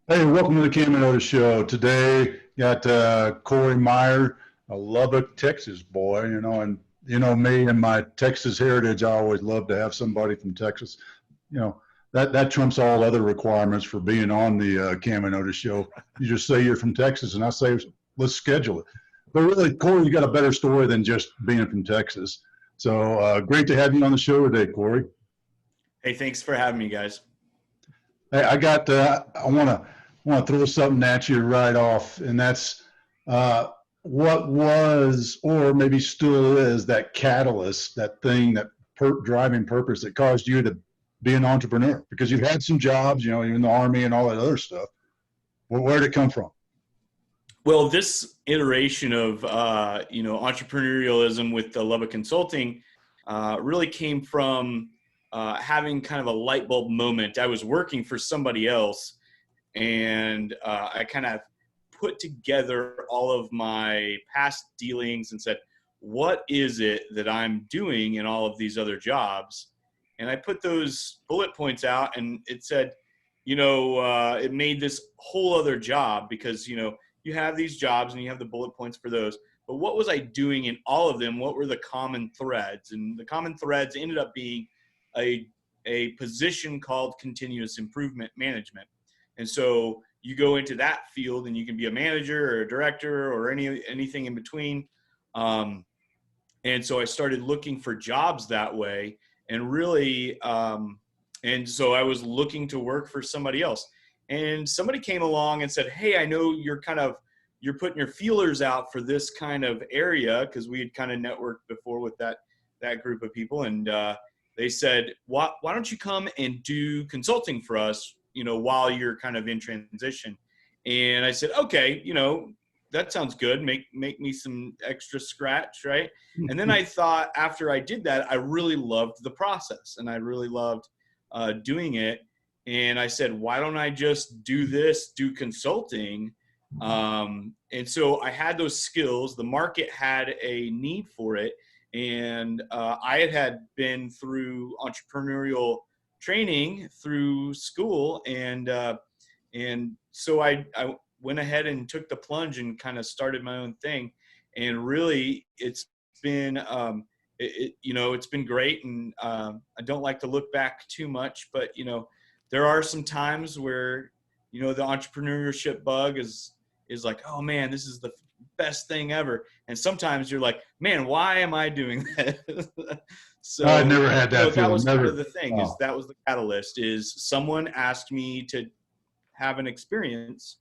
Hey, welcome to the Cam and Otis Show. Today, got Corey Meyer, a Lubbock, Texas boy. And you know me and my Texas heritage. I always love to have somebody from Texas. You know that trumps all other requirements for being on the Cam and Otis Show. You just say you're from Texas, and I say let's schedule it. But really, Corey, you got a better story than just being from Texas. So great to have you on the show today, Corey. Hey, thanks for having me, guys. Hey, I got. I want to throw something at you right off, and that's uh, what was, or maybe still is, that catalyst, that thing, that driving purpose that caused you to be an entrepreneur. Because you've had some jobs, you know, you're in the army and all that other stuff. Well, where did it come from? Well, this iteration of entrepreneurialism with the Lubbock Consulting really came from having kind of a light bulb moment. I was working for somebody else, and I kind of put together all of my past dealings and said, "What is it that I'm doing in all of these other jobs?" And I put those bullet points out, and it said, it made this whole other job because, you have these jobs and you have the bullet points for those. But what was I doing in all of them? What were the common threads? And the common threads ended up being a, a position called continuous improvement management. And so you go into that field and you can be a manager or a director or anything in between. Um, and so I started looking for jobs that way, and really, and so I was looking to work for somebody else. And somebody came along and said, "Hey, I know you're putting your feelers out for this kind of area," because we had kind of networked before with that group of people, and they said, why don't you come and do consulting for us, while you're kind of in transition?" And I said, "Okay, that sounds good. Make me some extra scratch, right?" And then I thought, after I did that, I really loved the process and I really loved doing it. And I said, "Why don't I just do consulting?" And so I had those skills. The market had a need for it, and I had been through entrepreneurial training through school, and so I went ahead and took the plunge and kind of started my own thing. And really, it's been it's been great. And I don't like to look back too much, but there are some times where the entrepreneurship bug is like, "Oh man, this is the best thing ever." And sometimes you're like, "Man, why am I doing that?" I So never had that that feeling. was kind of Never. the thing. Is Oh, that was the catalyst? Is someone asked me to have an experience,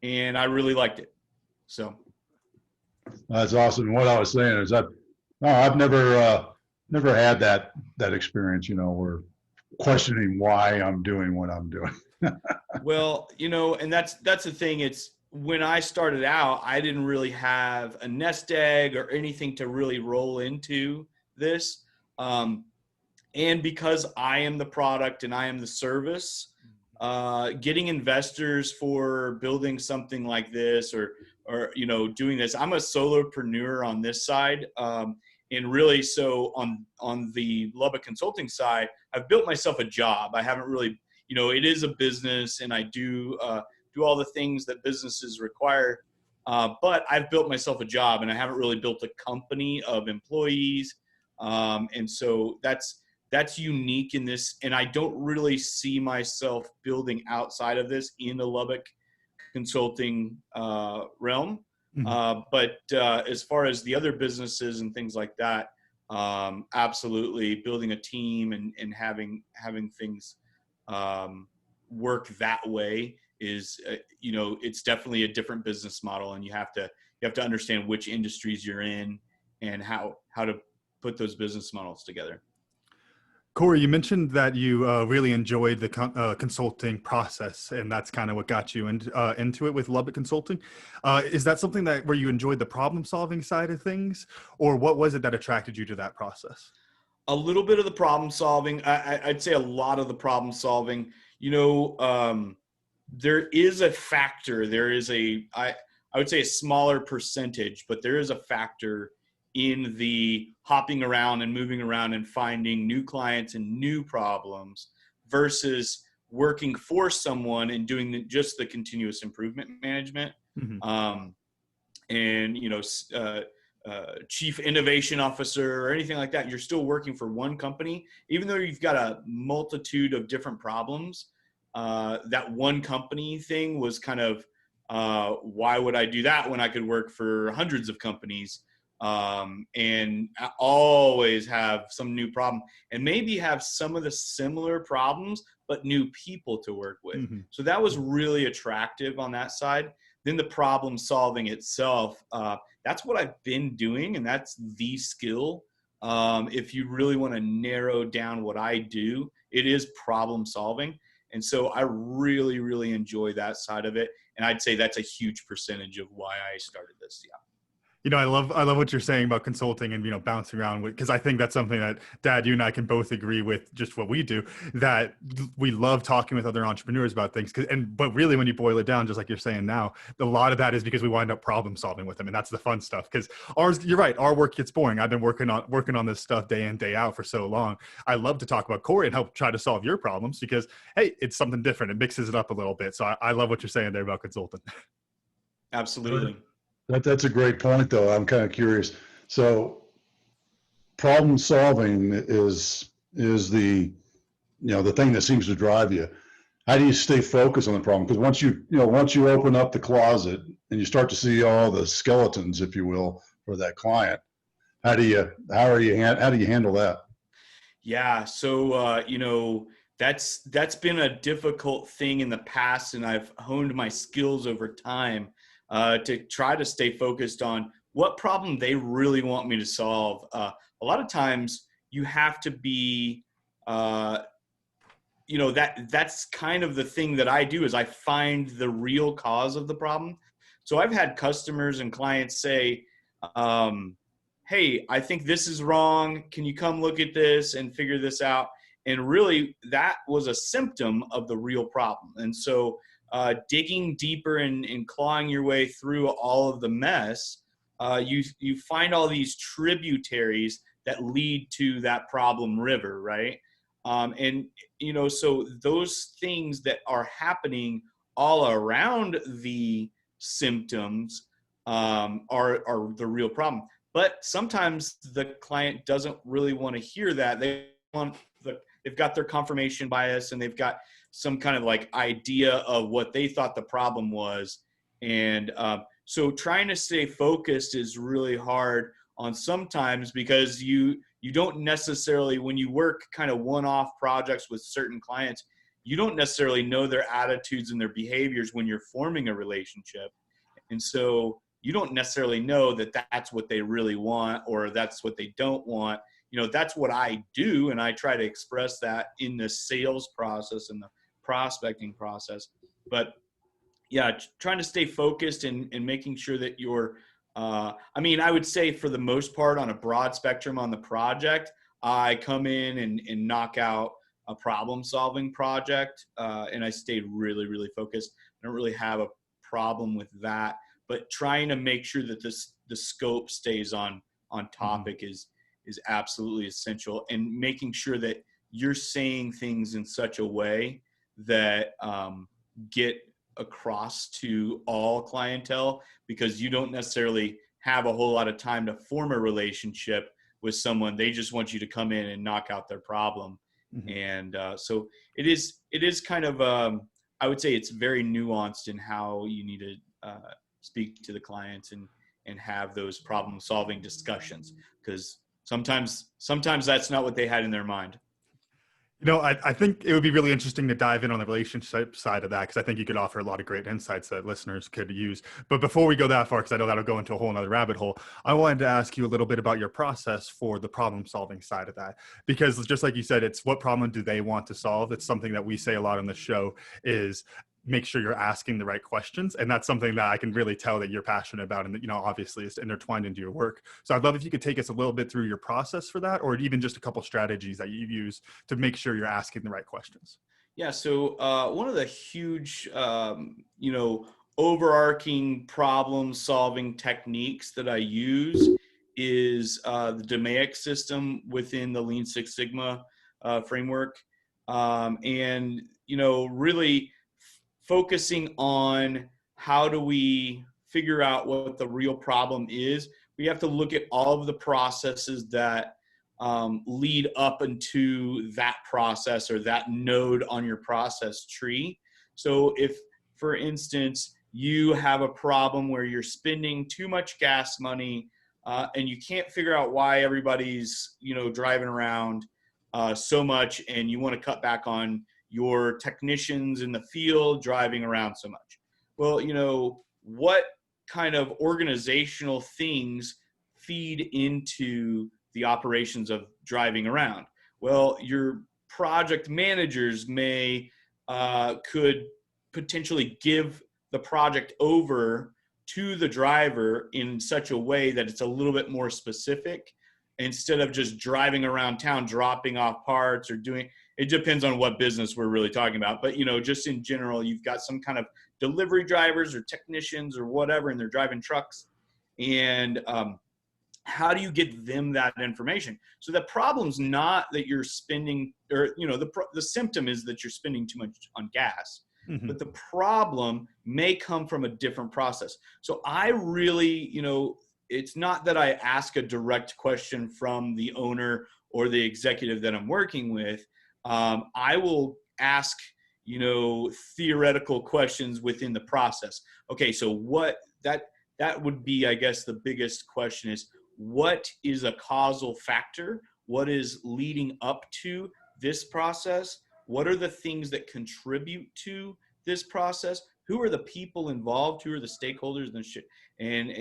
and I really liked it. So that's awesome. What I was saying is that no, I've never had that experience. You know, where questioning why I'm doing what I'm doing. well, and that's the thing. It's when I started out, I didn't really have a nest egg or anything to really roll into this. Um, and because I am the product and I am the service, getting investors for building something like this, or doing this, I'm a solopreneur on this side. And really, so on the Lubbock Consulting side, I've built myself a job. I haven't really, it is a business, and I do all the things that businesses require. But I've built myself a job, and I haven't really built a company of employees. And so that's unique in this, and I don't really see myself building outside of this in the Lubbock consulting realm. Mhm. But as far as the other businesses and things like that, absolutely building a team and having things work that way is it's definitely a different business model, and you have to understand which industries you're in and how to put those business models together. Corey, you mentioned that you really enjoyed the consulting process, and that's kind of what got you into it with Lubbock Consulting. Is that something that where you enjoyed the problem-solving side of things, or what was it that attracted you to that process? A little bit of the problem solving. I'd say a lot of the problem solving. There is a factor. There is I would say a smaller percentage, but there is a factor in the hopping around and moving around and finding new clients and new problems versus working for someone and doing just the continuous improvement management. Mhm. And chief innovation officer or anything like that, you're still working for one company, even though you've got a multitude of different problems. That one company thing was kind of, why would I do that when I could work for hundreds of companies, and always have some new problem and maybe have some of the similar problems, but new people to work with. Mhm. So that was really attractive on that side. Then the problem solving itself, that's what I've been doing, and that's the skill. If you really want to narrow down what I do, it is problem solving. And so I really, really enjoy that side of it. And I'd say that's a huge percentage of why I started this. Yeah. I love what you're saying about consulting and, bouncing around with, because I think that's something that Dad, you and I can both agree with, just what we do, that we love talking with other entrepreneurs about things. But really, when you boil it down, just like you're saying now, a lot of that is because we wind up problem solving with them. And that's the fun stuff, because you're right, our work gets boring. I've been working on this stuff day in, day out for so long. I love to talk about Corey and help try to solve your problems because, hey, it's something different. It mixes it up a little bit. So I love what you're saying there about consulting. Absolutely. That's a great point, though. I'm kind of curious. So problem solving is the the thing that seems to drive you. How do you stay focused on the problem? Because once you open up the closet and you start to see all the skeletons, if you will, for that client, how do you handle that? Yeah. So, that's been a difficult thing in the past, and I've honed my skills over time to try to stay focused on what problem they really want me to solve. A lot of times you have to be, that's kind of the thing that I do is I find the real cause of the problem. So I've had customers and clients say, hey, I think this is wrong. Can you come look at this and figure this out? And really, that was a symptom of the real problem. And so digging deeper and clawing your way through all of the mess, you find all these tributaries that lead to that problem river, right? So those things that are happening all around the symptoms are the real problem. But sometimes the client doesn't really want to hear that. They've got their confirmation bias, and they've got some kind of like idea of what they thought the problem was. And so trying to stay focused is really hard on sometimes, because you don't necessarily, when you work kind of one-off projects with certain clients, you don't necessarily know their attitudes and their behaviors when you're forming a relationship. And so you don't necessarily know that that's what they really want or that's what they don't want. That's what I do, and I try to express that in the sales process and the prospecting process. But yeah, trying to stay focused and making sure that you're, I would say for the most part on a broad spectrum on the project, I come in and knock out a problem solving project, and I stay really, really focused. I don't really have a problem with that, but trying to make sure that the scope stays on topic is absolutely essential, and making sure that you're saying things in such a way that get across to all clientele, because you don't necessarily have a whole lot of time to form a relationship with someone. They just want you to come in and knock out their problem. Mm-hmm. And so it is kind of, I would say it's very nuanced in how you need to speak to the clients and have those problem solving discussions, because sometimes that's not what they had in their mind. I think it would be really interesting to dive in on the relationship side of that, because I think you could offer a lot of great insights that listeners could use. But before we go that far, because I know that'll go into a whole nother rabbit hole, I wanted to ask you a little bit about your process for the problem solving side of that. Because just like you said, it's what problem do they want to solve? It's something that we say a lot on the show is make sure you're asking the right questions. And that's something that I can really tell that you're passionate about, and that, obviously is intertwined into your work. So I'd love if you could take us a little bit through your process for that, or even just a couple strategies that you use to make sure you're asking the right questions. Yeah. So one of the huge, overarching problem solving techniques that I use is the DMAIC system within the Lean Six Sigma framework. and really focusing on how do we figure out what the real problem is. We have to look at all of the processes that lead up into that process or that node on your process tree. So if, for instance, you have a problem where you're spending too much gas money and you can't figure out why everybody's driving around so much, and you want to cut back on your technicians in the field driving around so much. Well, what kind of organizational things feed into the operations of driving around? Well, your project managers could potentially give the project over to the driver in such a way that it's a little bit more specific, instead of just driving around town dropping off parts or doing. It depends on what business we're really talking about, but just in general, you've got some kind of delivery drivers or technicians or whatever, and they're driving trucks, and how do you get them that information? So the problem's not that you're spending, or the symptom is that you're spending too much on gas. Mm-hmm. But the problem may come from a different process. So I really, it's not that I ask a direct question from the owner or the executive that I'm working with. I will ask, theoretical questions within the process. Okay, so that would be, I guess, the biggest question is, what is a causal factor? What is leading up to this process? What are the things that contribute to this process? Who are the people involved? Who are the stakeholders and shit? And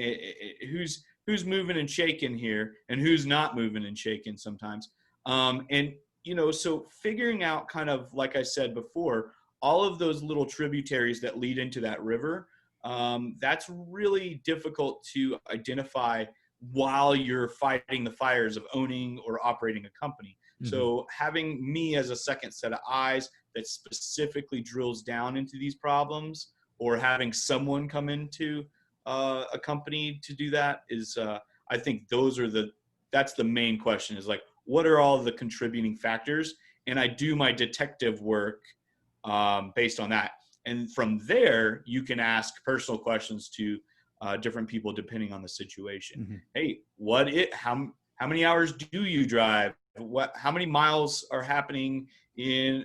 who's moving and shaking here, and who's not moving and shaking sometimes? So figuring out, kind of like I said before, all of those little tributaries that lead into that river, that's really difficult to identify while you're fighting the fires of owning or operating a company. Mm-hmm. So having me as a second set of eyes that specifically drills down into these problems, or having someone come into a company to do that is, I think that's the main question, is like, what are all the contributing factors? And I do my detective work based on that. And from there, you can ask personal questions to different people depending on the situation. Mm-hmm. Hey, how many hours do you drive? How many miles are happening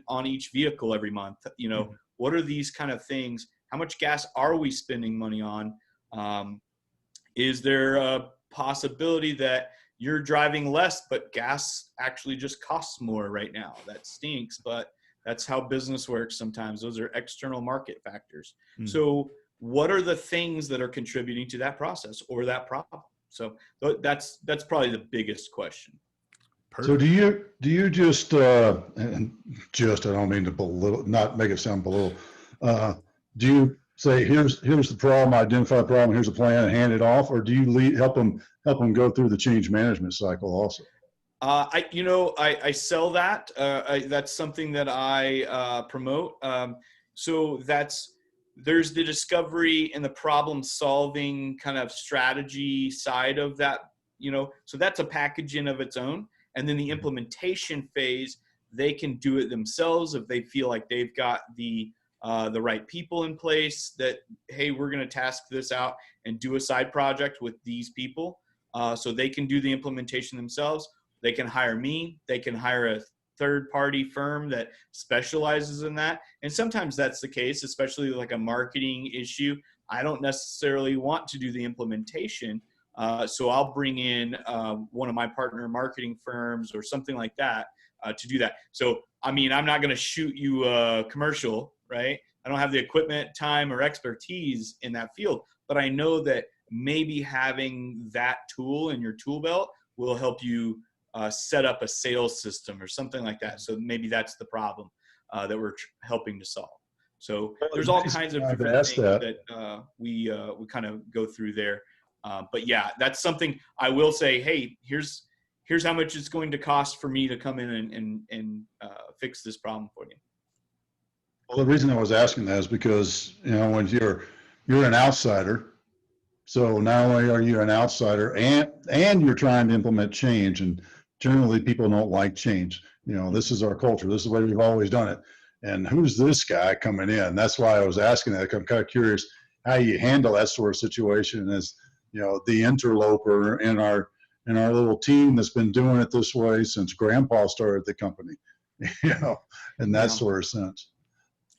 on each vehicle every month? Mm-hmm. What are these kind of things? How much gas are we spending money on? Is there a possibility that you're driving less, but gas actually just costs more right now? That stinks, but that's how business works sometimes. Those are external market factors. Mm-hmm. So what are the things that are contributing to that process or that problem? So that's probably the biggest question. Perfect. So do you just I don't mean to not make it sound belittle. Do you say here's the problem, identify the problem, here's a plan, and hand it off, or do you help them go through the change management cycle also? I sell that. That's something that I promote. So there's the discovery and the problem solving kind of strategy side of that. So that's a package in of its own. And then the implementation phase, they can do it themselves if they feel like they've got the right people in place that, hey, we're going to task this out and do a side project with these people. So they can do the implementation themselves. They can hire me. They can hire a third-party firm that specializes in that. And sometimes that's the case, especially like a marketing issue. I don't necessarily want to do the implementation. So I'll bring in one of my partner marketing firms or something like that to do that. So, I mean, I'm not going to shoot you a commercial, right? I don't have the equipment, time, or expertise in that field, but I know that maybe having that tool in your tool belt will help you set up a sales system or something like that. So maybe that's the problem that we're helping to solve. So there's all kinds of different things that we kind of go through there. But yeah, that's something I will say, hey, here's how much it's going to cost for me to come in and fix this problem for you. Well, the reason I was asking that is because, when you're an outsider, so not only are you an outsider and you're trying to implement change, and generally people don't like change. This is our culture. This is the way we've always done it. And who's this guy coming in? That's why I was asking that. I'm kind of curious how you handle that sort of situation as, the interloper in our little team that's been doing it this way since grandpa started the company, in that sort of sense.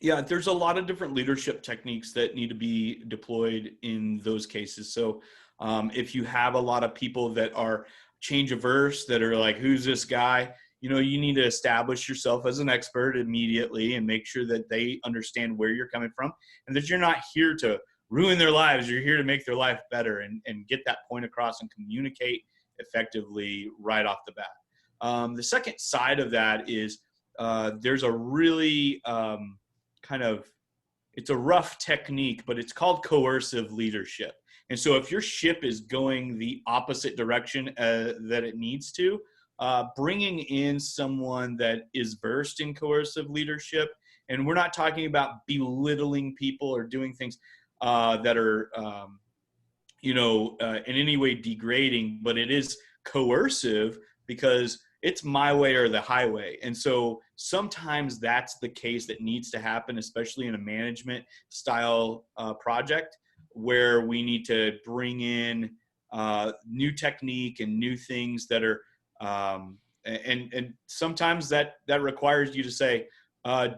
Yeah, there's a lot of different leadership techniques that need to be deployed in those cases. So if you have a lot of people that are change averse, that are like, who's this guy? You need to establish yourself as an expert immediately and make sure that they understand where you're coming from and that you're not here to ruin their lives. You're here to make their life better and get that point across and communicate effectively right off the bat. The second side of that is there's a really it's a rough technique, but it's called coercive leadership. And so if your ship is going the opposite direction that it needs to, bringing in someone that is versed in coercive leadership, and we're not talking about belittling people or doing things that are, in any way degrading, but it is coercive because it's my way or the highway. And so sometimes that's the case that needs to happen, especially in a management style project where we need to bring in new technique and new things that are, and sometimes that requires you to say,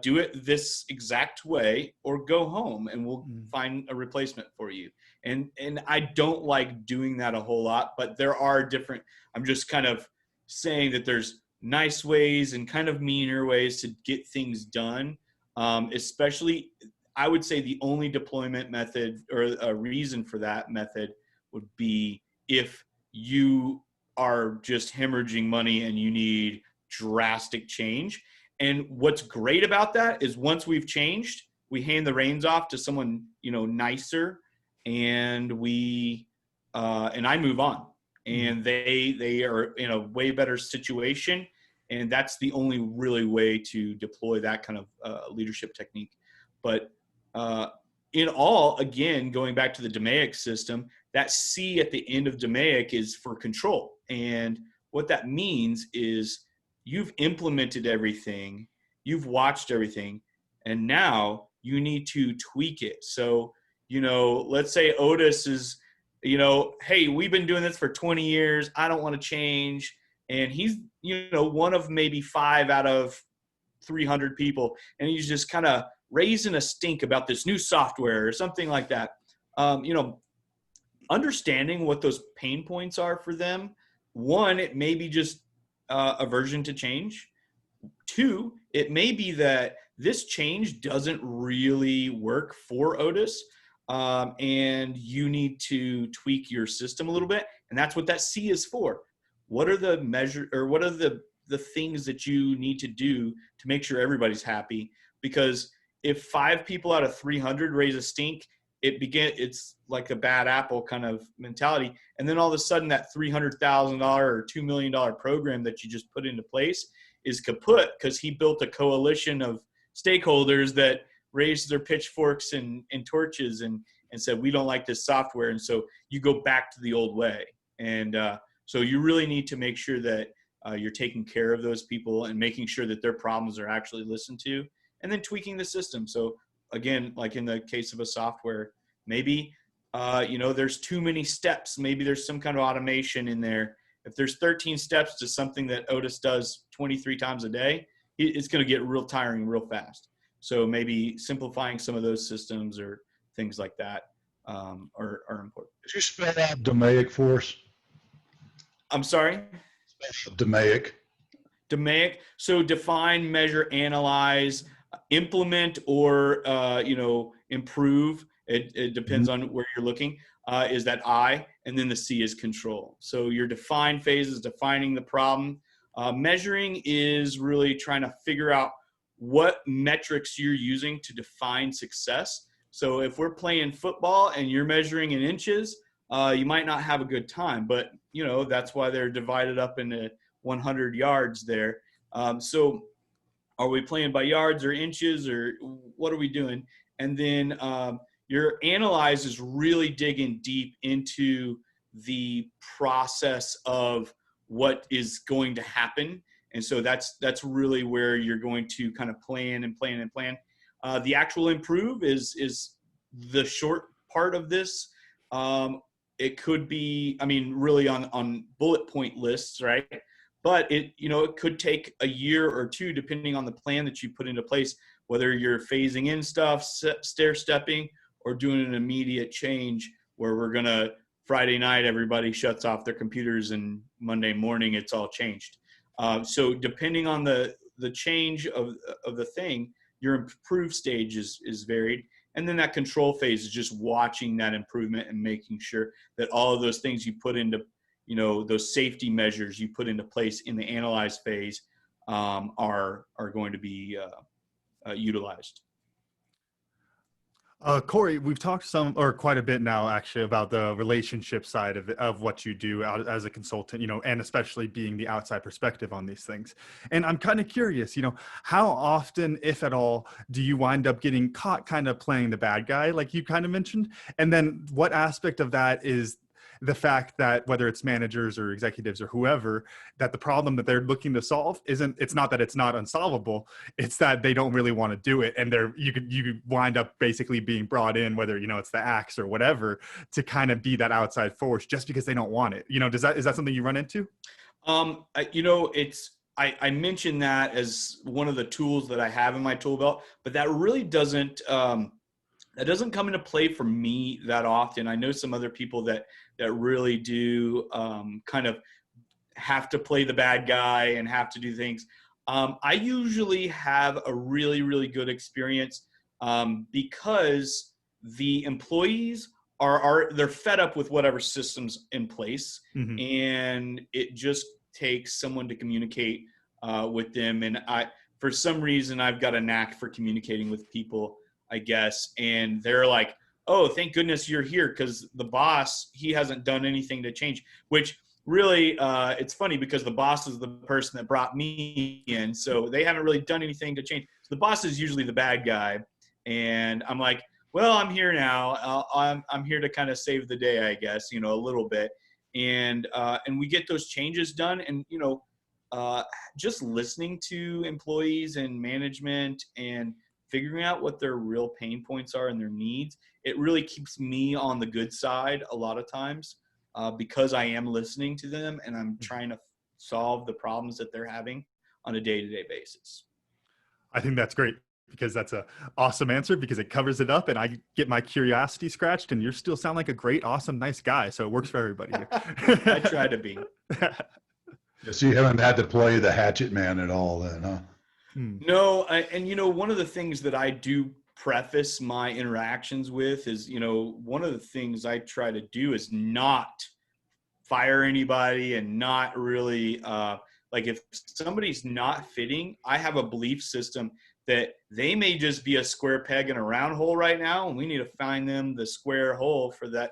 do it this exact way or go home and we'll find a replacement for you. And I don't like doing that a whole lot, but there are different, I'm just kind of saying that there's nice ways and kind of meaner ways to get things done. Especially, I would say the only deployment method or a reason for that method would be if you are just hemorrhaging money and you need drastic change. And what's great about that is once we've changed, we hand the reins off to someone, nicer, and I move on. And they are in a way better situation. And that's the only really way to deploy that kind of leadership technique. But in all, again, going back to the DMAIC system, that C at the end of DMAIC is for control. And what that means is you've implemented everything, you've watched everything, and now you need to tweak it. So, let's say Otis is, hey, we've been doing this for 20 years. I don't want to change. And he's, one of maybe 5 out of 300 people. And he's just kind of raising a stink about this new software or something like that. Understanding what those pain points are for them. 1, it may be just aversion to change. 2, it may be that this change doesn't really work for Otis. And you need to tweak your system a little bit. And that's what that C is for. What are the measure or what are the things that you need to do to make sure everybody's happy? Because if 5 people out of 300 raise a stink, it's like a bad apple kind of mentality. And then all of a sudden that $300,000 or $2 million program that you just put into place is kaput because he built a coalition of stakeholders that raised their pitchforks and torches and said, we don't like this software. And so you go back to the old way. And so you really need to make sure that you're taking care of those people and making sure that their problems are actually listened to, and then tweaking the system. So again, like in the case of a software, maybe, there's too many steps. Maybe there's some kind of automation in there. If there's 13 steps to something that Otis does 23 times a day, it's going to get real tiring real fast. So maybe simplifying some of those systems or things like that are important. Could you spell out DMAIC for us? I'm sorry? DMAIC. DMAIC. So define, measure, analyze, implement, or improve. It depends on where you're looking. Is that I, and then the C is control. So your define phase is defining the problem. Measuring is really trying to figure out what metrics you're using to define success. So if we're playing football and you're measuring in inches, you might not have a good time, but that's why they're divided up into 100 yards there. So are we playing by yards or inches, or what are we doing? And then your analyze is really digging deep into the process of what is going to happen. And so that's really where you're going to kind of plan and plan and plan. The actual improve is the short part of this. It could be, I mean, really on bullet point lists, right? But it could take a year or two, depending on the plan that you put into place, whether you're phasing in stuff, stair stepping, or doing an immediate change where we're going to Friday night, everybody shuts off their computers, and Monday morning it's all changed. So depending on the change of the thing, your improve stage is varied. And then that control phase is just watching that improvement and making sure that all of those things you put into, those safety measures you put into place in the analyze phase are going to be utilized. Corey, we've talked quite a bit now, actually, about the relationship side of what you do as a consultant, and especially being the outside perspective on these things. And I'm kind of curious, how often, if at all, do you wind up getting caught kind of playing the bad guy, like you kind of mentioned? And then what aspect of that is the fact that whether it's managers or executives or whoever, that the problem that they're looking to solve it's not that it's not unsolvable, it's that they don't really want to do it. And you could wind up basically being brought in, whether, it's the axe or whatever, to kind of be that outside force just because they don't want it. Is that something you run into? I mentioned that as one of the tools that I have in my tool belt, but that really doesn't come into play for me that often. I know some other people that really do kind of have to play the bad guy and have to do things. I usually have a really, really good experience because the employees they're fed up with whatever system's in place, Mm-hmm. and it just takes someone to communicate with them. And for some reason, I've got a knack for communicating with people, I guess. And they're like, oh, thank goodness you're here, because the boss, he hasn't done anything to change, which really, it's funny because the boss is the person that brought me in. So they haven't really done anything to change. So the boss is usually the bad guy. And I'm like, well, I'm here now. I'm here to kind of save the day, I guess, a little bit. And we get those changes done. And, just listening to employees and management and figuring out what their real pain points are and their needs, it really keeps me on the good side a lot of times because I am listening to them and I'm trying to solve the problems that they're having on a day-to-day basis. I think that's great, because that's a awesome answer, because it covers it up and I get my curiosity scratched, and you still sound like a great, awesome, nice guy. So it works for everybody here. I try to be. So you haven't had to play the hatchet man at all then, huh? No, and one of the things that I do preface my interactions with is, one of the things I try to do is not fire anybody and not really, like if somebody's not fitting, I have a belief system that they may just be a square peg in a round hole right now, and we need to find them the square hole for that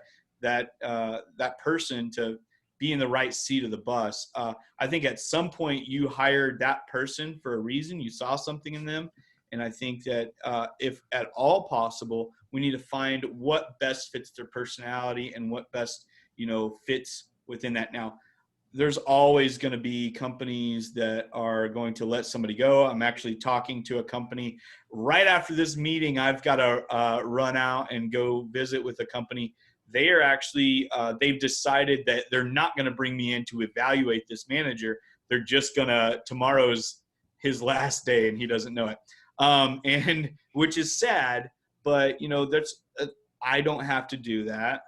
person to be in the right seat of the bus. I think at some point you hired that person for a reason. You saw something in them. And I think that if at all possible, we need to find what best fits their personality and what best, fits within that. Now, there's always going to be companies that are going to let somebody go. I'm actually talking to a company right after this meeting. I've got to run out and go visit with a company. They are actually, they've decided that they're not going to bring me in to evaluate this manager. They're just tomorrow's his last day and he doesn't know it. And which is sad, but I don't have to do that.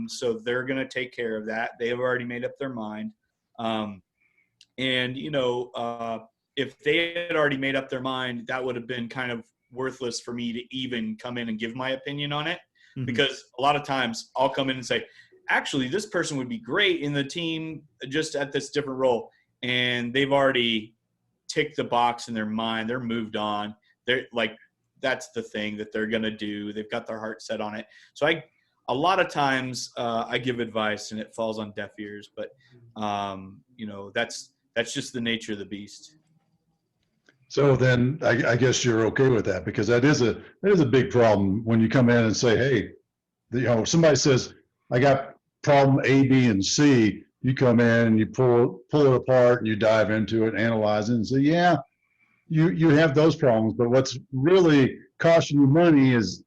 So they're going to take care of that. They have already made up their mind. If they had already made up their mind, that would have been kind of worthless for me to even come in and give my opinion on it. Mm-hmm. Because a lot of times I'll come in and say, actually, this person would be great in the team just at this different role. And they've already ticked the box in their mind. They're moved on. They're like, that's the thing that they're going to do. They've got their heart set on it. So a lot of times I give advice and it falls on deaf ears, but that's just the nature of the beast. So then I guess you're okay with that, because that is a big problem when you come in and say, hey, somebody says, I got problem A, B, and C, You come in and you pull it apart and you dive into it, analyze it, and say, yeah, you have those problems, but what's really costing you money is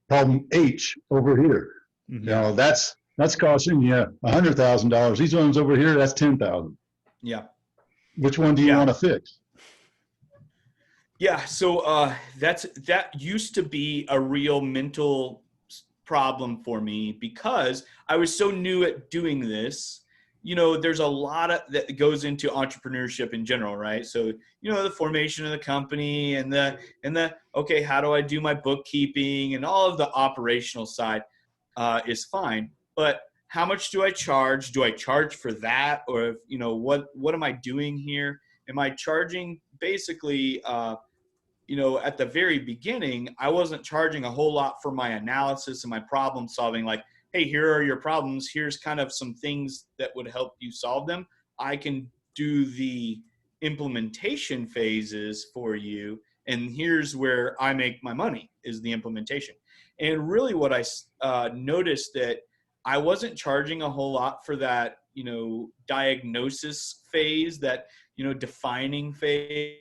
problem H over here. Mhm. You know, that's costing you $100,000. These ones over here, that's 10,000. Yeah. Which one do you Yeah. want to fix? Yeah. So that used to be a real mental problem for me because I was so new at doing this. You know, there's a lot of that goes into entrepreneurship in general, right? So, you know, the formation of the company and the okay, how do I do my bookkeeping and all of the operational side is fine. But how much do I charge? Do I charge for that, or if, you know, what am I doing here? Am I charging basically? You know, at the very beginning, I wasn't charging a whole lot for my analysis and my problem solving. Like, hey, here are your problems. Here's kind of some things that would help you solve them. I can do the implementation phases for you. And here's where I make my money is the implementation. And really what I noticed that I wasn't charging a whole lot for that, you know, diagnosis phase, that, you know, defining phase.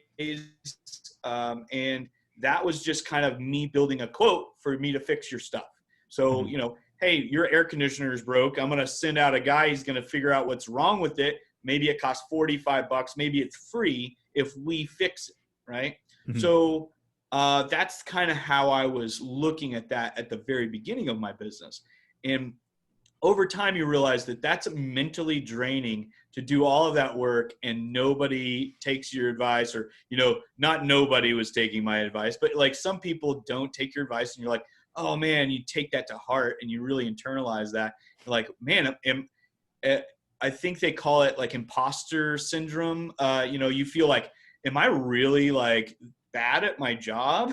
And that was just kind of me building a quote for me to fix your stuff. So, you know, hey, your air conditioner is broke. I'm going to send out a guy. He's going to figure out what's wrong with it. Maybe it costs $45. Maybe it's free if we fix it. Right. Mhm. So that's kind of how I was looking at that at the very beginning of my business. And over time, you realize that that's mentally draining to do all of that work and nobody takes your advice, or, you know, not nobody was taking my advice, but like some people don't take your advice and you're like, oh man, you take that to heart and you really internalize that. You're like, man, I think they call it like imposter syndrome. You know, you feel like, am I really like bad at my job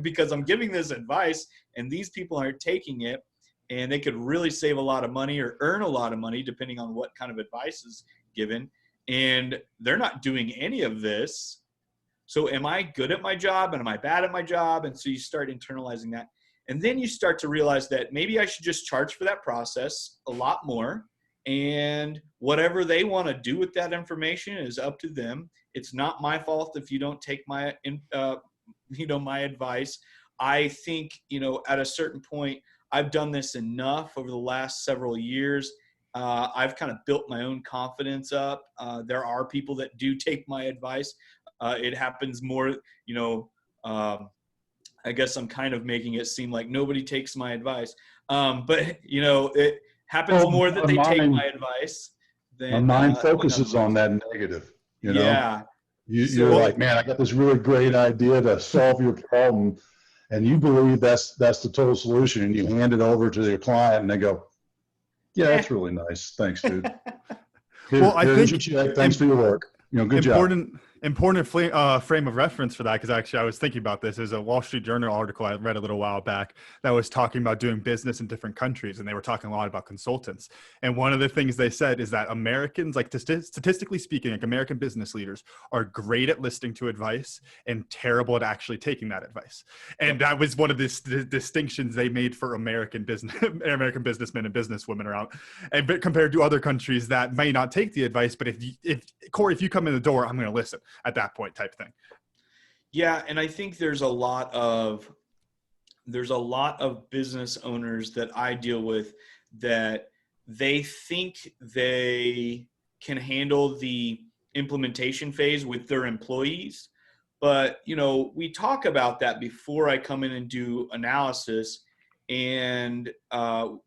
because I'm giving this advice and these people aren't taking it? And they could really save a lot of money or earn a lot of money depending on what kind of advice is given. And they're not doing any of this. So am I good at my job and am I bad at my job? And so you start internalizing that. And then you start to realize that maybe I should just charge for that process a lot more. And whatever they want to do with that information is up to them. It's not my fault if you don't take my, you know, my advice. I think, you know, at a certain point, I've done this enough over the last several years. I've kind of built my own confidence up. There are people that do take my advice. It happens more, you know, I guess I'm kind of making it seem like nobody takes my advice. But, you know, it happens Well, more that they take my advice my than, mind than focuses on otherwise. that negative, you know? Yeah. You're So, like, man, I got this really great idea to solve your problem. And you believe that's the total solution. And you hand it over to your client and they go, yeah, eh. that's really nice. Thanks, dude. Well, I Here's think your check. Thanks for your work. You know, good job. important frame of reference for that, because actually I was thinking about this. There's a Wall Street Journal article I read a little while back that was talking about doing business in different countries, and they were talking a lot about consultants. And one of the things they said is that Americans, like statistically speaking, like American business leaders are great at listening to advice and terrible at actually taking that advice. And that was one of the distinctions they made for American businessmen and businesswomen around, and compared to other countries that may not take the advice, but if Corey, if you come in the door, I'm going to listen at that point, type thing. Yeah, and I think there's a lot of business owners that I deal with that they think they can handle the implementation phase with their employees. But, you know, we talk about that before I come in and do analysis. And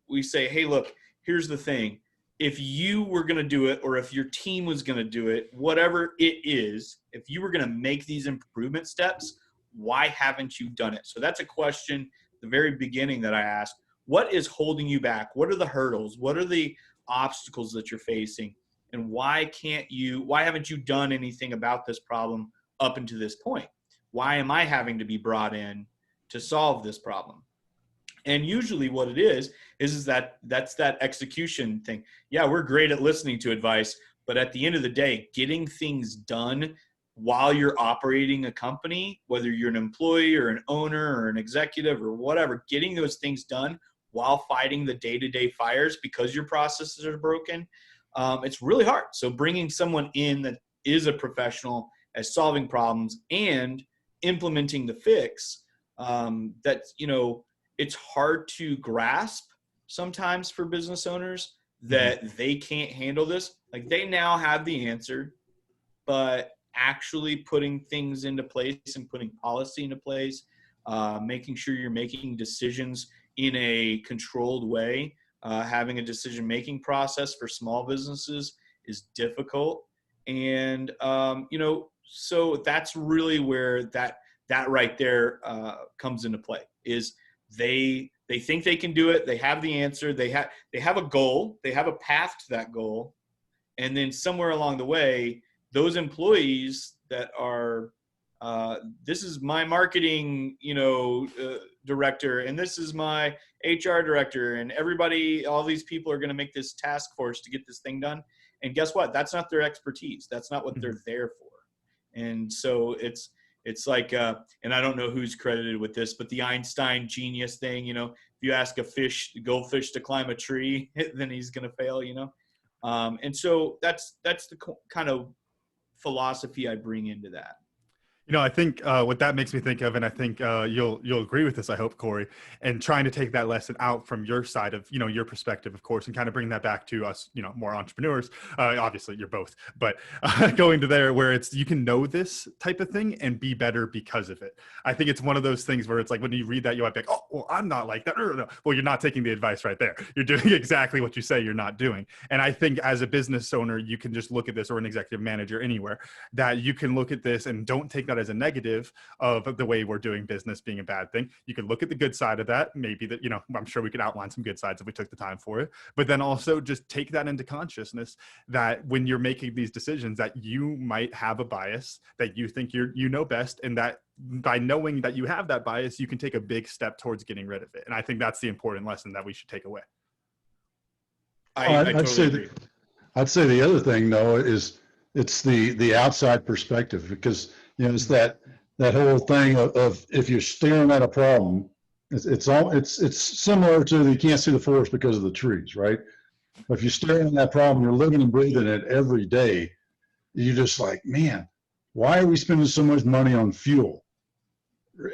we say, hey, look, here's the thing. If you were going to do it, or if your team was going to do it, whatever it is, if you were going to make these improvement steps, why haven't you done it? So that's a question at the very beginning that I asked. What is holding you back? What are the hurdles? What are the obstacles that you're facing? And why haven't you done anything about this problem up until this point? Why am I having to be brought in to solve this problem? And usually what it is that's that execution thing. Yeah, we're great at listening to advice, but at the end of the day, getting things done while you're operating a company, whether you're an employee or an owner or an executive or whatever, getting those things done while fighting the day-to-day fires because your processes are broken, it's really hard. So bringing someone in that is a professional at solving problems and implementing the fix, that, it's hard to grasp sometimes for business owners that they can't handle this. Like, they now have the answer, but actually putting things into place and putting policy into place, making sure you're making decisions in a controlled way, having a decision-making process for small businesses is difficult. And, so that's really where that right there comes into play. Is they think they can do it. They have the answer. They have a goal. They have a path to that goal. And then somewhere along the way, those employees that are, this is my marketing, director, and this is my HR director, and everybody, all these people are going to make this task force to get this thing done. And guess what? That's not their expertise. That's not what they're there for. And so it's like, and I don't know who's credited with this, but the Einstein genius thing, if you ask a goldfish to climb a tree, then he's going to fail, and so that's the kind of philosophy I bring into that. I think what that makes me think of, and I think you'll agree with this, I hope, Corey, and trying to take that lesson out from your side of, your perspective, of course, and kind of bring that back to us, more entrepreneurs. Obviously, you're both, but going to there where it's, you can know this type of thing and be better because of it. I think it's one of those things where it's like, when you read that, you might be like, oh, well, I'm not like that. No. Well, you're not taking the advice right there. You're doing exactly what you say you're not doing. And I think as a business owner, you can just look at this, or an executive manager anywhere, that you can look at this and don't take that as a negative of the way we're doing business being a bad thing. You could look at the good side of that. Maybe that, I'm sure we could outline some good sides if we took the time for it, but then also just take that into consciousness, that when you're making these decisions, that you might have a bias, that you think you know best, and that by knowing that you have that bias, you can take a big step towards getting rid of it. And I think that's the important lesson that we should take away. I totally agree. I'd say the other thing, though, is it's the outside perspective, because it's that whole thing of if you're staring at a problem, it's similar to you can't see the forest because of the trees, right? But if you're staring at that problem, you're living and breathing it every day. You're just like, man, why are we spending so much money on fuel?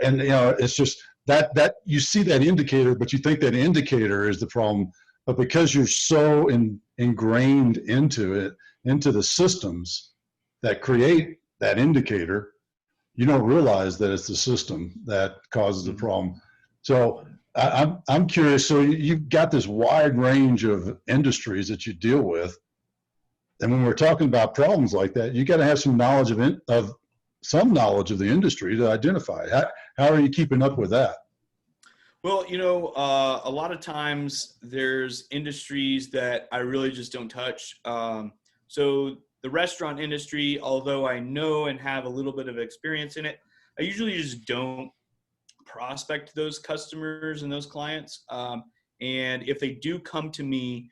And it's just that you see that indicator, but you think that indicator is the problem. But because you're so ingrained into it, into the systems that create that indicator, you don't realize that it's the system that causes the problem. So I'm curious. So you've got this wide range of industries that you deal with, and when we're talking about problems like that, you got to have some knowledge of some knowledge of the industry to identify. How are you keeping up with that? Well, a lot of times there's industries that I really just don't touch. So the restaurant industry, although I know and have a little bit of experience in it, I usually just don't prospect those customers and those clients. And if they do come to me,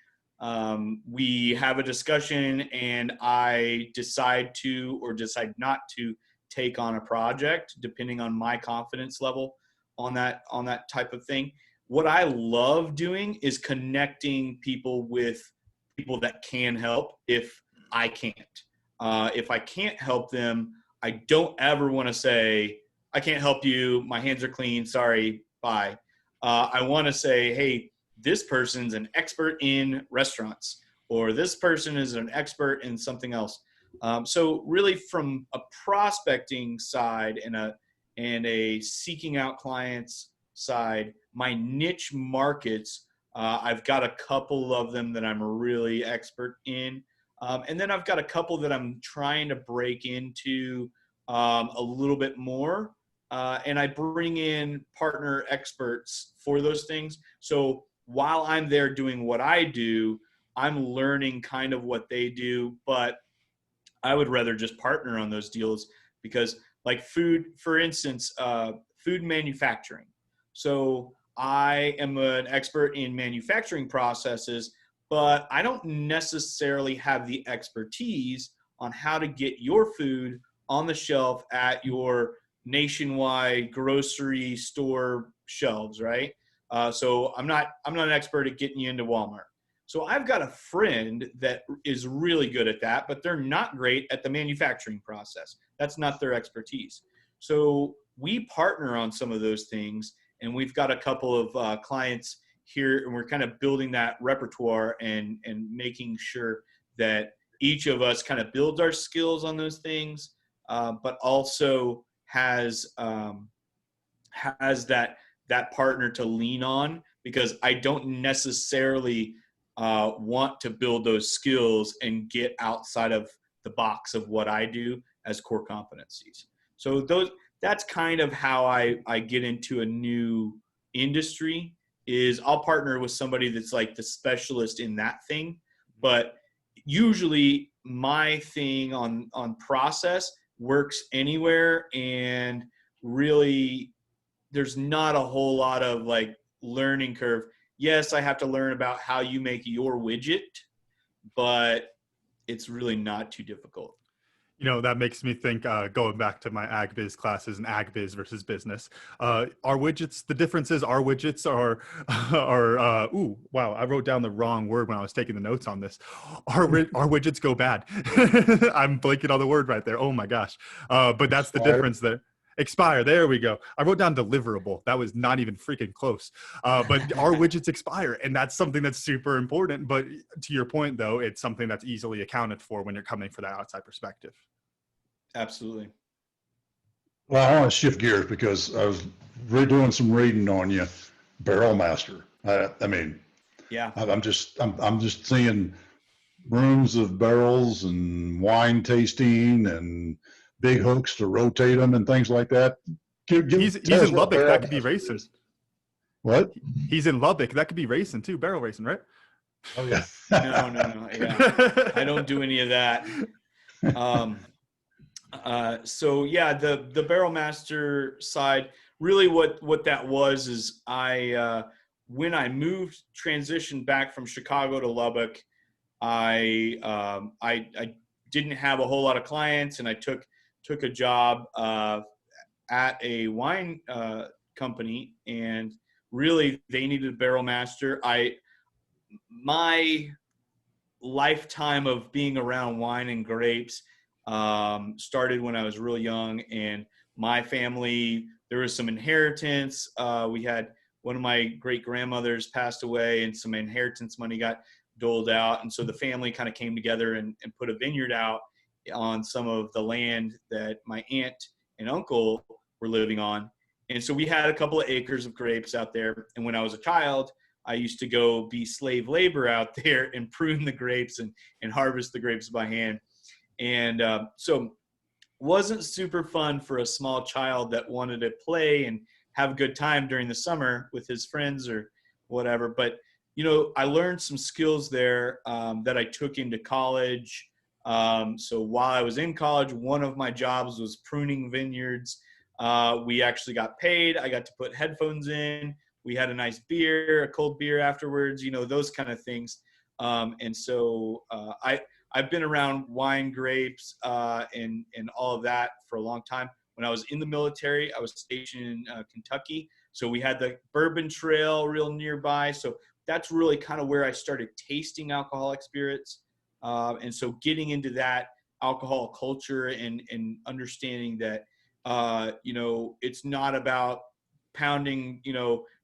we have a discussion and I decide to or decide not to take on a project, depending on my confidence level on that type of thing. What I love doing is connecting people with people that can help if I can't. If I can't help them, I don't ever want to say, I can't help you, my hands are clean, sorry, bye. I want to say, hey, this person's an expert in restaurants, or this person is an expert in something else. So really, from a prospecting side and a seeking out clients side, my niche markets, I've got a couple of them that I'm really expert in. And then I've got a couple that I'm trying to break into a little bit more. And I bring in partner experts for those things. So while I'm there doing what I do, I'm learning kind of what they do, but I would rather just partner on those deals, because like food, for instance, food manufacturing. So I am an expert in manufacturing processes, but I don't necessarily have the expertise on how to get your food on the shelf at your nationwide grocery store shelves, right? So I'm not an expert at getting you into Walmart. So I've got a friend that is really good at that, but they're not great at the manufacturing process. That's not their expertise. So we partner on some of those things, and we've got a couple of clients here, and we're kind of building that repertoire and making sure that each of us kind of builds our skills on those things, but also has that partner to lean on, because I don't necessarily want to build those skills and get outside of the box of what I do as core competencies. So that's kind of how I get into a new industry. Is I'll partner with somebody that's like the specialist in that thing, but usually my thing on process works anywhere, and really there's not a whole lot of like learning curve. Yes, I have to learn about how you make your widget, but it's really not too difficult. You know, that makes me think, going back to my ag biz classes and ag biz versus business, our widgets, the difference is our widgets ooh, wow, I wrote down the wrong word when I was taking the notes on this. Our widgets go bad. I'm blanking on the word right there. Oh my gosh. But that's the difference there. Expire. There we go. I wrote down deliverable. That was not even freaking close. But our widgets expire, and that's something that's super important. But to your point, though, it's something that's easily accounted for when you're coming for that outside perspective. Absolutely. Well, I want to shift gears because I was redoing some reading on you, Barrel Master. I mean, Yeah. I'm just seeing rooms of barrels and wine tasting and big hooks to rotate them and things like that. He's Tell us in what Lubbock. That Barrel could be Master racing. is. What? He's in Lubbock. That could be racing too. Barrel racing, right? Oh yeah. No. Yeah. I don't do any of that. So yeah, the Barrel Master side, really what that was is when I transitioned back from Chicago to Lubbock, I didn't have a whole lot of clients, and I took a job at a wine company, and really they needed a barrel master. My lifetime of being around wine and grapes started when I was real young, and my family, there was some inheritance. We had one of my great grandmothers passed away, and some inheritance money got doled out, and so the family kind of came together and put a vineyard out on some of the land that my aunt and uncle were living on. And so we had a couple of acres of grapes out there, and when I was a child, I used to go be slave labor out there and prune the grapes and harvest the grapes by hand. And so wasn't super fun for a small child that wanted to play and have a good time during the summer with his friends or whatever. But, I learned some skills there that I took into college. So while I was in college, one of my jobs was pruning vineyards. We actually got paid. I got to put headphones in. We had a nice beer, a cold beer afterwards, those kind of things. And so I've been around wine, grapes, and all of that for a long time. When I was in the military, I was stationed in Kentucky. So we had the Bourbon Trail real nearby. So that's really kind of where I started tasting alcoholic spirits. And so getting into that alcohol culture and understanding that, it's not about pounding,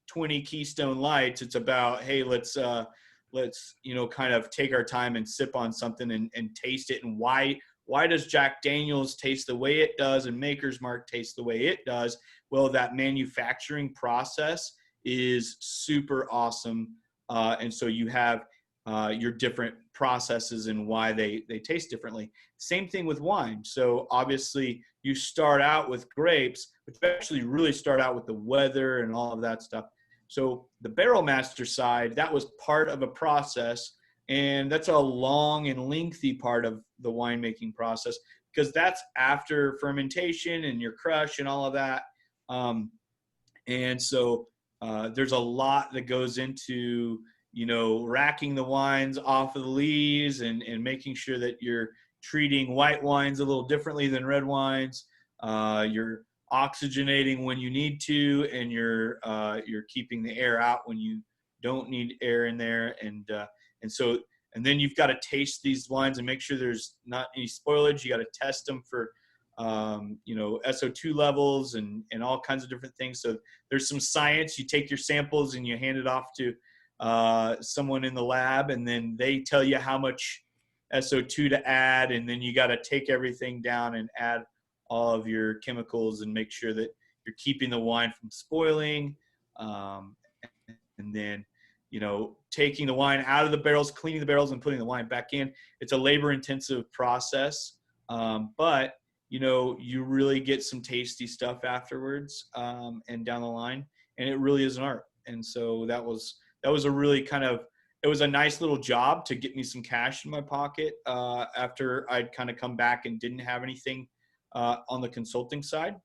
20 Keystone Lights. It's about, hey, let's kind of take our time and sip on something and taste it. And why does Jack Daniel's taste the way it does and Maker's Mark taste the way it does? Well, that manufacturing process is super awesome. And so you have your different processes and why they taste differently. Same thing with wine. So obviously you start out with grapes, but you actually really start out with the weather and all of that stuff. So the Barrel Master side, that was part of a process, and that's a long and lengthy part of the winemaking process, because that's after fermentation and your crush and all of that. And so there's a lot that goes into, racking the wines off of the lees and making sure that you're treating white wines a little differently than red wines. You're oxygenating when you need to, and you're keeping the air out when you don't need air in there. And And then you've got to taste these wines and make sure there's not any spoilage. You got to test them for, SO2 levels and all kinds of different things. So there's some science. You take your samples and you hand it off to someone in the lab, and then they tell you how much SO2 to add. And then you got to take everything down and add all of your chemicals and make sure that you're keeping the wine from spoiling. And then, taking the wine out of the barrels, cleaning the barrels, and putting the wine back in. It's a labor-intensive process, but you really get some tasty stuff afterwards, and down the line, and it really is an art. And so that was a really it was a nice little job to get me some cash in my pocket after I'd kind of come back and didn't have anything on the consulting side.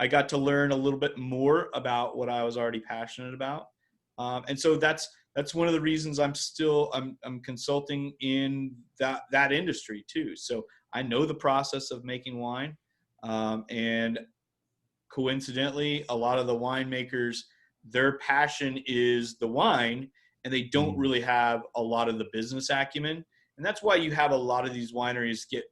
I got to learn a little bit more about what I was already passionate about. And so that's one of the reasons I'm consulting in that industry too. So I know the process of making wine. And coincidentally, a lot of the winemakers, their passion is the wine, and they don't really have a lot of the business acumen. And that's why you have a lot of these wineries get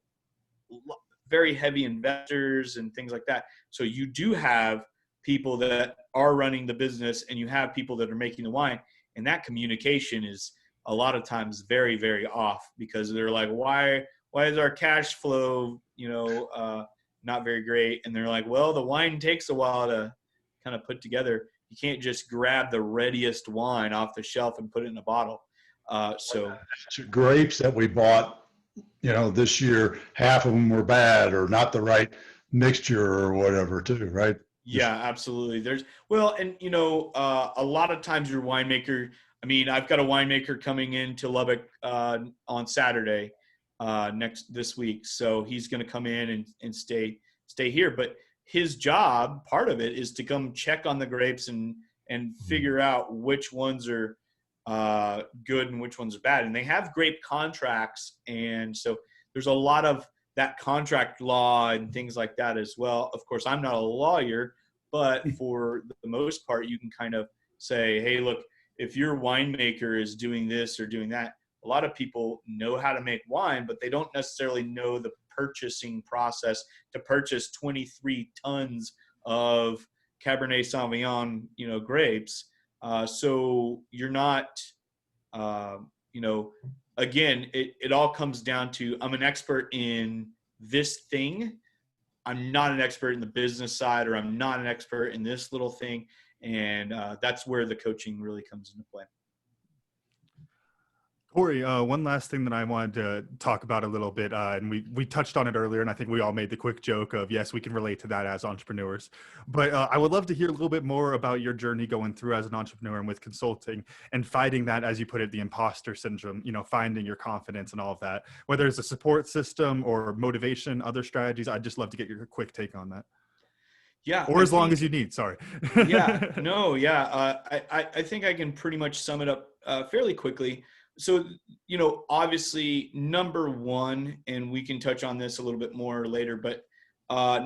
very heavy investors and things like that. So you do have people that are running the business, and you have people that are making the wine, and that communication is a lot of times very, very off, because they're like, why is our cash flow, not very great? And they're like, well, the wine takes a while to kind of put together. You can't just grab the readiest wine off the shelf and put it in a bottle. Grapes that we bought, this year, half of them were bad or not the right mixture or whatever too, right? Yeah, absolutely. A lot of times your winemaker, I've got a winemaker coming into Lubbock on Saturday this week. So he's going to come in and stay here. But his job, part of it, is to come check on the grapes and figure out which ones are good and which ones are bad. And they have grape contracts. And so there's a lot of that contract law and things like that as well. Of course, I'm not a lawyer, but for the most part, you can kind of say, hey, look, if your winemaker is doing this or doing that, a lot of people know how to make wine, but they don't necessarily know the purchasing process to purchase 23 tons of Cabernet Sauvignon, grapes. So you're not, again, it all comes down to, I'm an expert in this thing. I'm not an expert in the business side, or I'm not an expert in this little thing. And that's where the coaching really comes into play. Corey, one last thing that I wanted to talk about a little bit, and we touched on it earlier, and I think we all made the quick joke of, yes, we can relate to that as entrepreneurs. But I would love to hear a little bit more about your journey going through as an entrepreneur and with consulting, and fighting that, as you put it, the imposter syndrome, finding your confidence and all of that, whether it's a support system or motivation, other strategies. I'd just love to get your quick take on that. Yeah. Or as long as you need, sorry. Yeah, no, yeah. I think I can pretty much sum it up fairly quickly. So, obviously, number one, and we can touch on this a little bit more later, but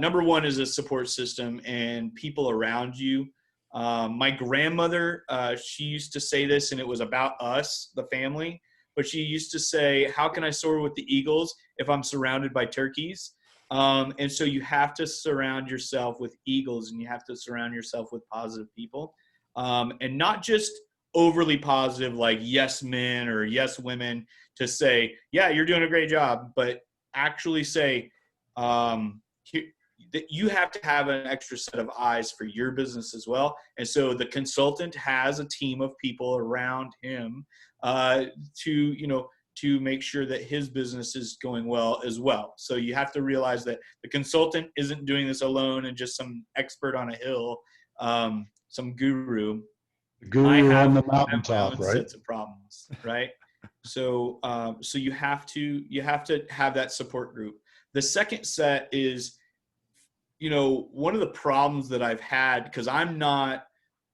number one is a support system and people around you. My grandmother, she used to say this, and it was about us, the family, but she used to say, how can I soar with the eagles if I'm surrounded by turkeys? And so you have to surround yourself with eagles, and you have to surround yourself with positive people, and not just overly positive, like yes men or yes women, to say, yeah, you're doing a great job, but actually say that you have to have an extra set of eyes for your business as well. And so the consultant has a team of people around him to make sure that his business is going well as well. So you have to realize that the consultant isn't doing this alone and just some expert on a hill, some guru. Guru on the mountaintop, right? Sets of problems, right? So you have to have that support group. The second set is, one of the problems that I've had, because I'm not,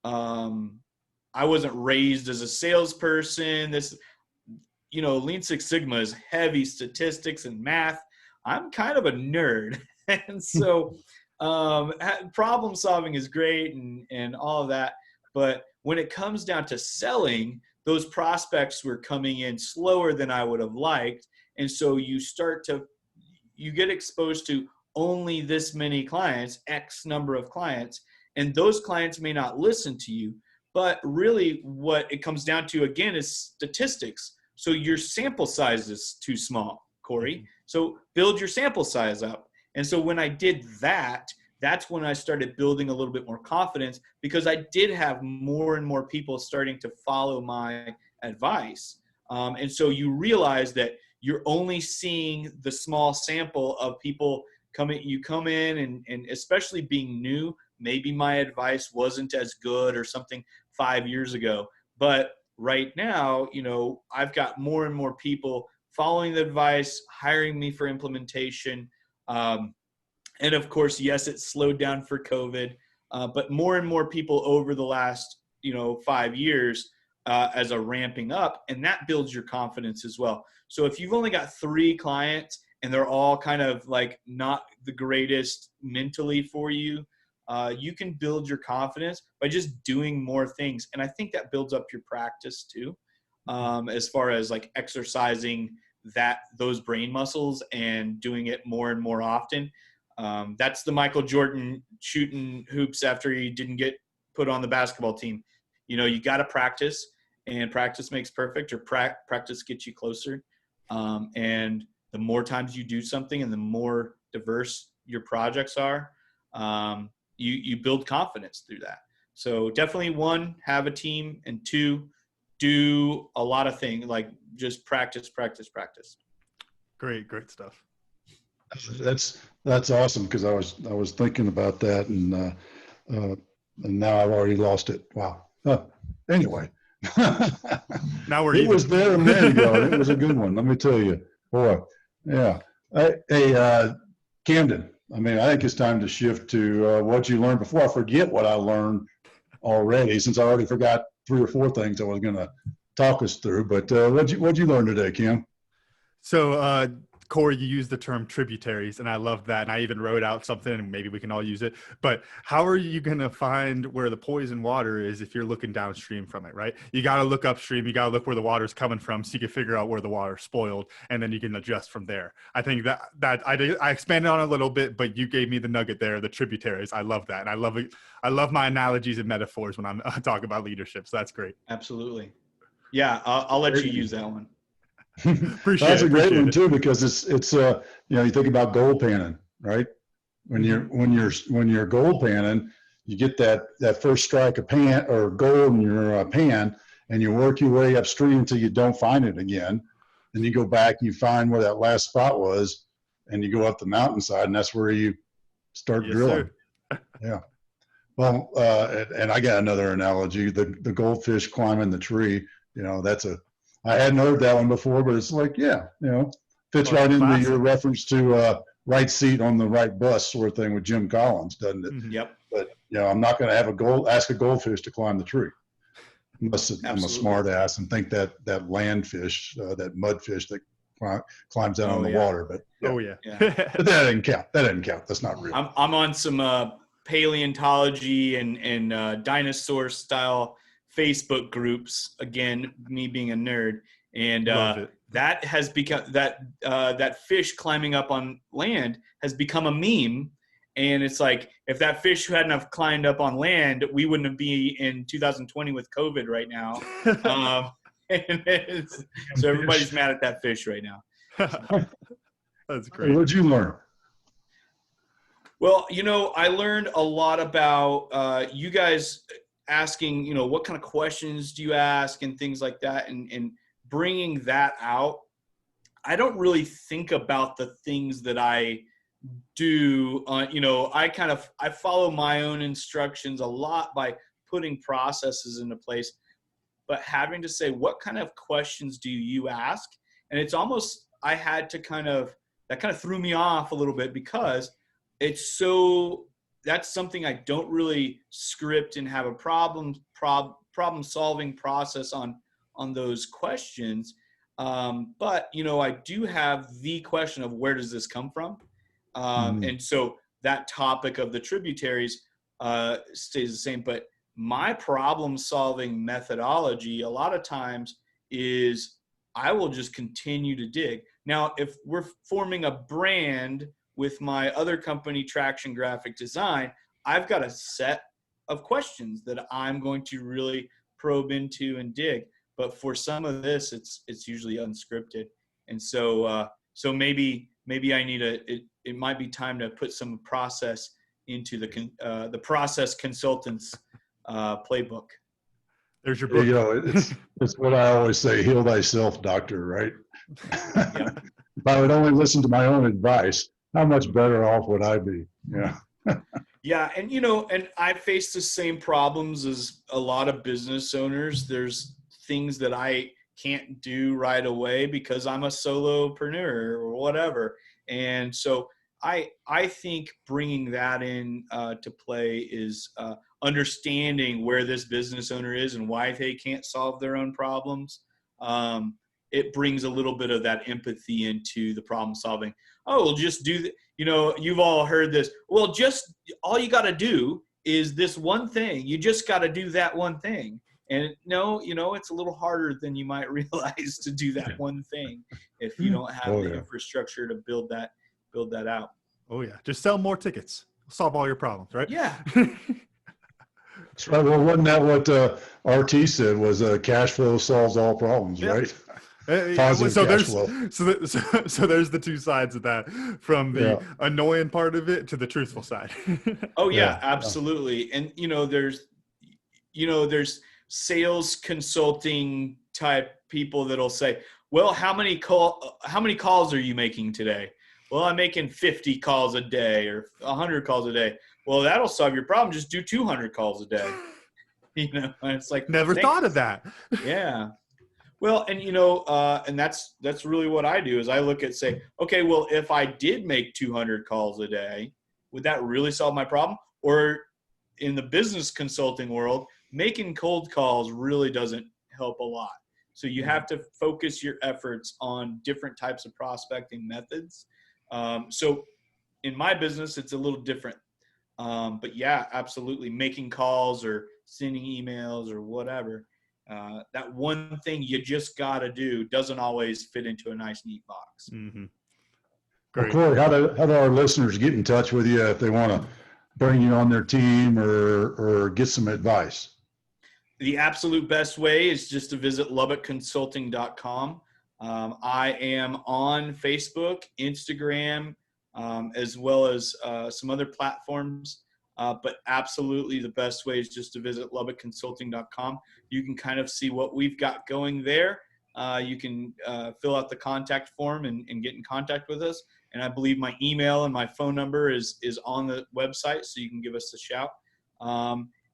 I wasn't raised as a salesperson. Lean Six Sigma is heavy statistics and math. I'm kind of a nerd, and so problem solving is great and all of that. But when it comes down to selling, those prospects were coming in slower than I would have liked. And so you get exposed to only this many clients, X number of clients, and those clients may not listen to you. But really what it comes down to, again, is statistics. So your sample size is too small, Corey. So build your sample size up. And so when I did that, that's when I started building a little bit more confidence, because I did have more and more people starting to follow my advice. And so you realize that you're only seeing the small sample of people coming. You come in and especially being new, maybe my advice wasn't as good or something 5 years ago. But right now, I've got more and more people following the advice, hiring me for implementation. And of course, yes, it slowed down for COVID, but more and more people over the last, 5 years as a ramping up, and that builds your confidence as well. So if you've only got 3 clients and they're all kind of like not the greatest mentally for you, you can build your confidence by just doing more things. And I think that builds up your practice too, as far as like exercising those brain muscles and doing it more and more often. That's the Michael Jordan shooting hoops after he didn't get put on the basketball team. You got to practice, and practice makes perfect, or practice gets you closer. And the more times you do something and the more diverse your projects are, you build confidence through that. So definitely 1, have a team, and 2, do a lot of things, like just practice. Great stuff. That's awesome, because I was thinking about that, and now I've already lost it. Wow. Anyway, Now we're it even. was there a minute ago, and it was a good one. Let me tell you, boy. Yeah. Hey, Camden. I think it's time to shift to what you learned. Before I forget what I learned already, since I already forgot 3 or 4 things I was going to talk us through. But what'd you learn today, Kim? So, Corey, you used the term tributaries, and I love that. And I even wrote out something, and maybe we can all use it. But how are you going to find where the poison water is if you're looking downstream from it, right? You got to look upstream. You got to look where the water's coming from, so you can figure out where the water's spoiled, and then you can adjust from there. I think that I expanded on it a little bit, but you gave me the nugget there, the tributaries. I love that. And I love it. I love my analogies and metaphors when I'm talking about leadership. So that's great. Absolutely. Yeah, I'll let you use that one. That's a great one too, because it's you think about gold panning, right? When you're gold panning, you get that first strike of pan or gold in your pan, and you work your way upstream until you don't find it again. Then you go back and you find where that last spot was, and you go up the mountainside, and that's where you start drilling. Yeah. Well, and I got another analogy: the goldfish climbing the tree. I hadn't heard that one before, but it's like, fits right into your reference to right seat on the right bus sort of thing with Jim Collins, doesn't it? Mm-hmm. Yep. But I'm not going to ask a goldfish to climb the tree, unless I'm a smart ass and think that landfish, that mudfish that climbs out on the water. But but that didn't count. That's not real. I'm on some paleontology and dinosaur style Facebook groups, again, me being a nerd, and that has become that fish climbing up on land has become a meme. And it's like, if that fish hadn't have climbed up on land, we wouldn't be in 2020 with COVID right now. So everybody's mad at that fish right now. That's great. What'd you learn? Well, I learned a lot about you guys asking, what kind of questions do you ask and things like that, and bringing that out. I don't really think about the things that I do. I follow my own instructions a lot by putting processes into place, but having to say, what kind of questions do you ask? And it's almost, that kind of threw me off a little bit, because that's something I don't really script and have a problem solving process on those questions. But I do have the question of, where does this come from? And so that topic of the tributaries stays the same. But my problem solving methodology a lot of times is I will just continue to dig. Now, if we're forming a brand with my other company, Traction Graphic Design, I've got a set of questions that I'm going to really probe into and dig. But for some of this, it's usually unscripted. And so maybe I need it might be time to put some process into the process consultants playbook. There's your book. You know, it's what I always say: heal thyself, doctor. Right? Yep. If I would only listen to my own advice, how much better off would I be? Yeah. Yeah, and and I face the same problems as a lot of business owners. There's things that I can't do right away because I'm a solopreneur or whatever. And so I think bringing that in to play is understanding where this business owner is and why they can't solve their own problems. It brings a little bit of that empathy into the problem solving. Oh, we'll just do the, you've all heard this. Well, just all you got to do is this one thing. You just got to do that one thing. And no, it's a little harder than you might realize to do that one thing if you don't have the infrastructure to build that out. Oh yeah, just sell more tickets. Solve all your problems, right? Yeah. That's right. Well, wasn't that what RT said? Was cash flow solves all problems, right? Positive cash flow. So there's the two sides of that, from the annoying part of it to the truthful side. Oh yeah, absolutely. And there's sales consulting type people that'll say, well, how many calls are you making today? Well, I'm making 50 calls a day or 100 calls a day. Well, that'll solve your problem. Just do 200 calls a day. And it's like, never thought of that. Yeah. Well, and and that's really what I do is I look at, say, okay, well, if I did make 200 calls a day, would that really solve my problem? Or in the business consulting world, making cold calls really doesn't help a lot. So you have to focus your efforts on different types of prospecting methods. So in my business, it's a little different. But yeah, absolutely. Making calls or sending emails or whatever. That one thing you just got to do doesn't always fit into a nice, neat box. Mm-hmm. Great. Well, Corey, how do our listeners get in touch with you if they want to bring you on their team or get some advice? The absolute best way is just to visit LubbockConsulting.com. I am on Facebook, Instagram, as well as some other platforms. But absolutely the best way is just to visit LubbockConsulting.com. You can kind of see what we've got going there. You can fill out the contact form and get in contact with us. And I believe my email and my phone number is on the website, so you can give us a shout.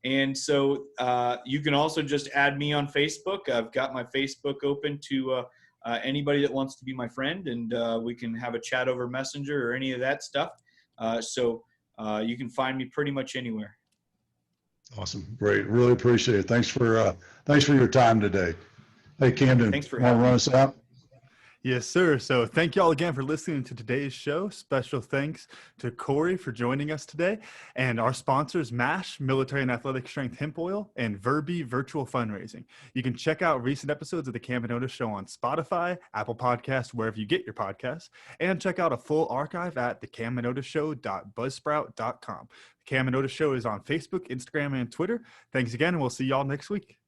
And so you can also just add me on Facebook. I've got my Facebook open to anybody that wants to be my friend, and we can have a chat over Messenger or any of that stuff. So you can find me pretty much anywhere. Awesome. Great. Really appreciate it. Thanks for your time today. Hey, Camden, thanks for want to run us out? Yes, sir. So thank you all again for listening to today's show. Special thanks to Corey for joining us today, and our sponsors, MASH, Military and Athletic Strength Hemp Oil, and Verbi Virtual Fundraising. You can check out recent episodes of The Cam and Otis Show on Spotify, Apple Podcasts, wherever you get your podcasts, and check out a full archive at thecamandotisshow.buzzsprout.com. The Cam and Otis Show is on Facebook, Instagram, and Twitter. Thanks again, and we'll see y'all next week.